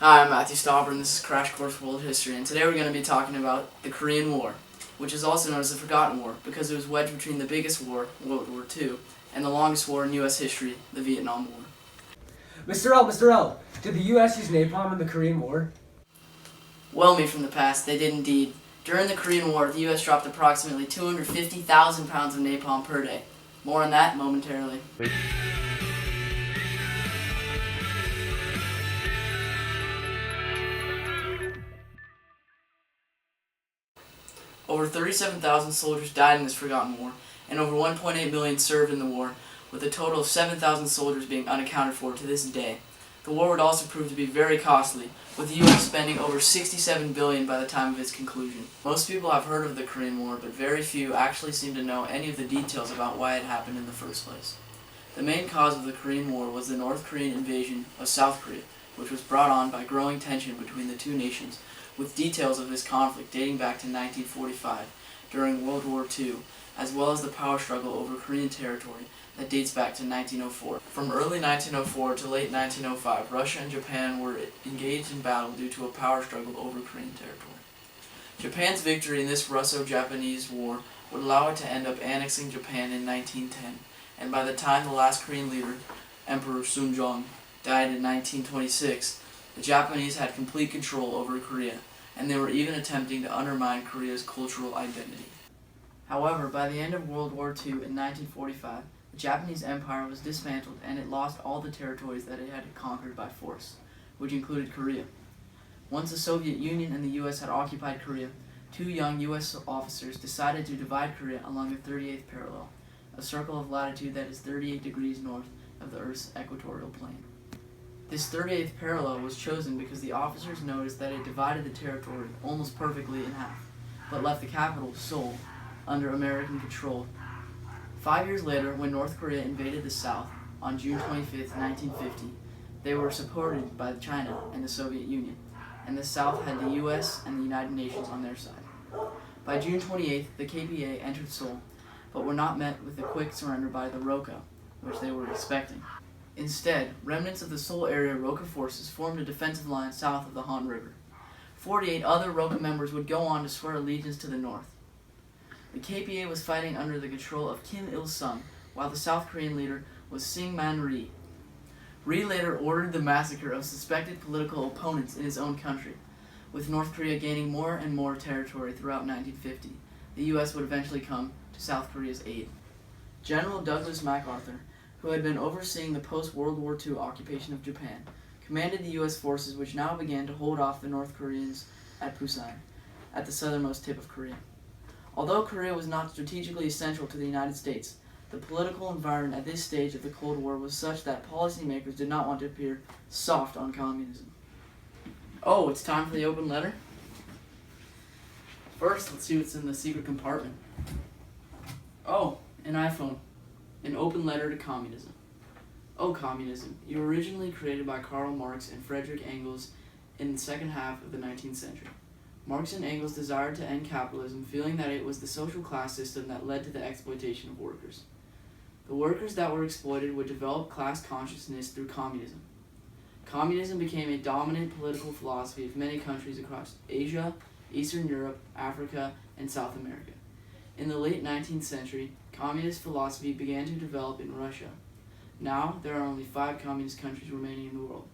Hi, I'm Matthew Stauber, and this is Crash Course World History, and today we're going to be talking about the Korean War, which is also known as the Forgotten War, because it was wedged between the biggest war, World War II, and the longest war in U.S. history, the Vietnam War. Mr. L, did the U.S. use napalm in the Korean War? Well, me from the past, they did indeed. During the Korean War, the U.S. dropped approximately 250,000 pounds of napalm per day. More on that momentarily. Over 37,000 soldiers died in this forgotten war, and over 1.8 million served in the war, with a total of 7,000 soldiers being unaccounted for to this day. The war would also prove to be very costly, with the U.S. spending over $67 billion by the time of its conclusion. Most people have heard of the Korean War, but very few actually seem to know any of the details about why it happened in the first place. The main cause of the Korean War was the North Korean invasion of South Korea, which was brought on by growing tension between the two nations, with details of this conflict dating back to 1945, during World War II, as well as the power struggle over Korean territory that dates back to 1904. From early 1904 to late 1905, Russia and Japan were engaged in battle due to a power struggle over Korean territory. Japan's victory in this Russo-Japanese war would allow it to end up annexing Japan in 1910, and by the time the last Korean leader, Emperor Sunjong, died in 1926, the Japanese had complete control over Korea, and they were even attempting to undermine Korea's cultural identity. However, by the end of World War II in 1945, the Japanese Empire was dismantled and it lost all the territories that it had conquered by force, which included Korea. Once the Soviet Union and the U.S. had occupied Korea, two young U.S. officers decided to divide Korea along the 38th parallel, a circle of latitude that is 38 degrees north of the Earth's equatorial plane. This 38th parallel was chosen because the officers noticed that it divided the territory almost perfectly in half, but left the capital, Seoul, under American control. 5 years later, when North Korea invaded the South on June 25, 1950, they were supported by China and the Soviet Union, and the South had the U.S. and the United Nations on their side. By June 28th, the KPA entered Seoul, but were not met with a quick surrender by the ROKA, which they were expecting. Instead, remnants of the Seoul area ROKA forces formed a defensive line south of the Han River. 48 other ROKA members would go on to swear allegiance to the North. The KPA was fighting under the control of Kim Il-sung, while the South Korean leader was Syngman Rhee. Rhee later ordered the massacre of suspected political opponents in his own country. With North Korea gaining more and more territory throughout 1950, the U.S. would eventually come to South Korea's aid. General Douglas MacArthur, who had been overseeing the post-World War II occupation of Japan, commanded the U.S. forces which now began to hold off the North Koreans at Busan, at the southernmost tip of Korea. Although Korea was not strategically essential to the United States, the political environment at this stage of the Cold War was such that policymakers did not want to appear soft on communism. Oh, it's time for the open letter? First, let's see what's in the secret compartment. Oh, an iPhone. An open letter to communism. Oh, communism, you were originally created by Karl Marx and Friedrich Engels in the second half of the 19th century. Marx and Engels desired to end capitalism, feeling that it was the social class system that led to the exploitation of workers. The workers that were exploited would develop class consciousness through communism. Communism became a dominant political philosophy of many countries across Asia, Eastern Europe, Africa, and South America. In the late 19th century, communist philosophy began to develop in Russia. Now, there are only 5 communist countries remaining in the world: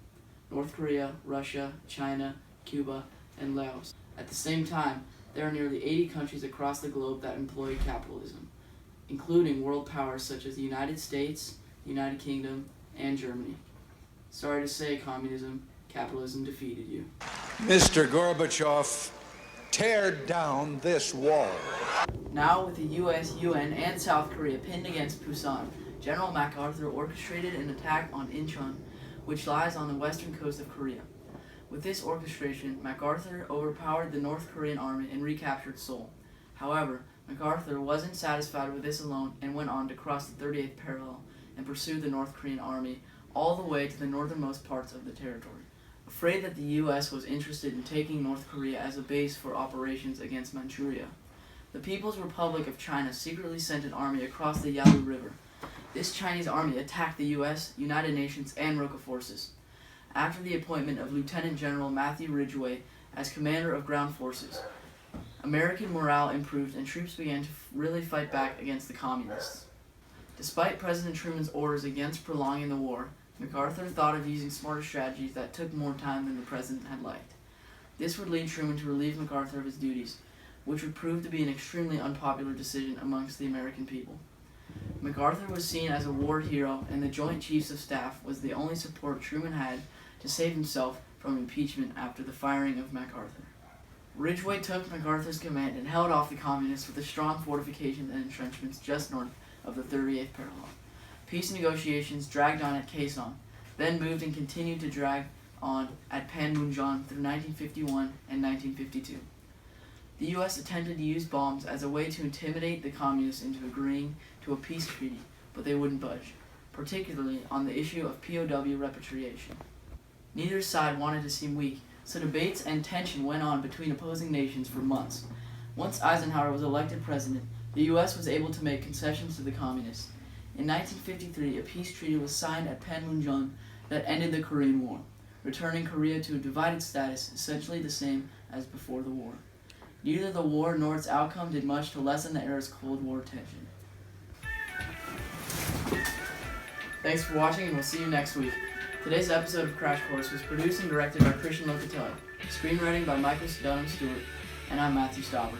North Korea, Russia, China, Cuba, and Laos. At the same time, there are nearly 80 countries across the globe that employ capitalism, including world powers such as the United States, the United Kingdom, and Germany. Sorry to say, communism, capitalism defeated you. Mr. Gorbachev, tear down this wall. Now, with the U.S., UN, and South Korea pinned against Busan, General MacArthur orchestrated an attack on Incheon, which lies on the western coast of Korea. With this orchestration, MacArthur overpowered the North Korean army and recaptured Seoul. However, MacArthur wasn't satisfied with this alone and went on to cross the 38th parallel and pursue the North Korean army all the way to the northernmost parts of the territory. Afraid that the U.S. was interested in taking North Korea as a base for operations against Manchuria, the People's Republic of China secretly sent an army across the Yalu River. This Chinese army attacked the U.S., United Nations, and ROKA forces. after the appointment of Lieutenant General Matthew Ridgway as commander of ground forces. American morale improved and troops began to really fight back against the communists. Despite President Truman's orders against prolonging the war, MacArthur thought of using smarter strategies that took more time than the president had liked. This would lead Truman to relieve MacArthur of his duties, which would prove to be an extremely unpopular decision amongst the American people. MacArthur was seen as a war hero, and the Joint Chiefs of Staff was the only support Truman had to save himself from impeachment after the firing of MacArthur. Ridgway took MacArthur's command and held off the communists with a strong fortifications and entrenchments just north of the 38th parallel. Peace negotiations dragged on at Quezon, then moved and continued to drag on at Panmunjom through 1951 and 1952. The U.S. attempted to use bombs as a way to intimidate the communists into agreeing to a peace treaty, but they wouldn't budge, particularly on the issue of POW repatriation. Neither side wanted to seem weak, so debates and tension went on between opposing nations for months. Once Eisenhower was elected president, the U.S. was able to make concessions to the communists. In 1953, a peace treaty was signed at Panmunjom that ended the Korean War, returning Korea to a divided status essentially the same as before the war. Neither the war nor its outcome did much to lessen the era's Cold War tension. Thanks for watching, and we'll see you next week. Today's episode of Crash Course was produced and directed by Christian Locatelli, screenwriting by Michael Dunham Stewart, and I'm Matthew Stauber.